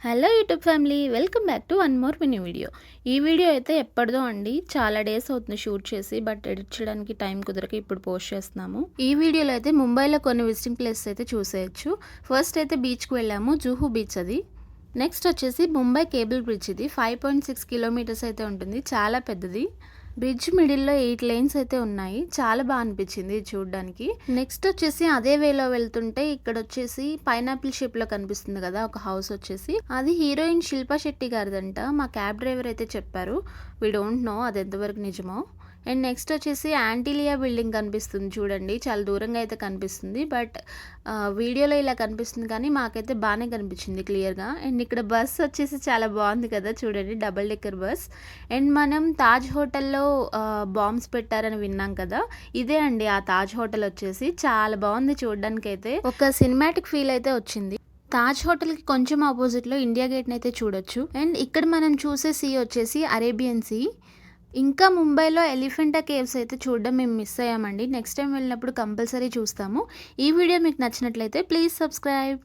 Hello YouTube family, welcome back to one more mini video. ఈ video అయితే ఎప్పటిదో అండి, చాలా డేస్ అవుతుంది షూట్ చేసి, బట్ ఎడిట్ చేయడానికి టైం కుదరక ఇప్పుడు పోస్ట్ చేస్తున్నాము. ఈ వీడియోలో అయితే ముంబైలో కొన్ని విజిటింగ్ ప్లేసెస్ అయితే చూసేయచ్చు. ఫస్ట్ అయితే బీచ్కి వెళ్ళాము, జూహు బీచ్ అది. నెక్స్ట్ వచ్చేసి ముంబై కేబుల్ బ్రిడ్జ్, ఇది 5.6 కిలోమీటర్స్ అయితే ఉంటుంది, చాలా పెద్దది. బ్రిడ్జ్ మిడిల్లో 8 లేన్స్ అయితే ఉన్నాయి, చాలా బాగా అనిపించింది చూడడానికి. నెక్స్ట్ వచ్చేసి అదే వేలో వెళ్తుంటే ఇక్కడ వచ్చేసి పైనాపిల్ షేప్ లో కనిపిస్తుంది కదా ఒక హౌస్ వచ్చేసి, అది హీరోయిన్ శిల్పా శెట్టి గారిదంట. మా క్యాబ్ డ్రైవర్ అయితే చెప్పారు, వీ డోంట్ నో అది ఎంతవరకు నిజమో. అండ్ నెక్స్ట్ వచ్చేసి యాంటీలియా బిల్డింగ్ కనిపిస్తుంది చూడండి, చాలా దూరంగా అయితే కనిపిస్తుంది, బట్ వీడియోలో ఇలా కనిపిస్తుంది కానీ మాకైతే బాగానే కనిపించింది క్లియర్గా. అండ్ ఇక్కడ బస్ వచ్చేసి చాలా బాగుంది కదా చూడండి, డబల్ డెక్కర్ బస్. అండ్ మనం తాజ్ హోటల్లో బాంబ్స్ పెట్టారని విన్నాం కదా, ఇదే అండి ఆ తాజ్ హోటల్ వచ్చేసి. చాలా బాగుంది చూడడానికి, అయితే ఒక సినిమాటిక్ ఫీల్ అయితే వచ్చింది. తాజ్ హోటల్కి కొంచెం ఆపోజిట్లో ఇండియా గేట్ని అయితే చూడొచ్చు. అండ్ ఇక్కడ మనం చూసే సీ వచ్చేసి అరేబియన్ సీ. ఇంకా ముంబైలో ఎలిఫెంటా కేవ్స్ అయితే చూడడం మేము మిస్ అయ్యామండి, నెక్స్ట్ టైం వెళ్ళినప్పుడు కంపల్సరీ చూస్తాము. ఈ వీడియో మీకు నచ్చినట్లయితే ప్లీజ్ సబ్స్క్రైబ్.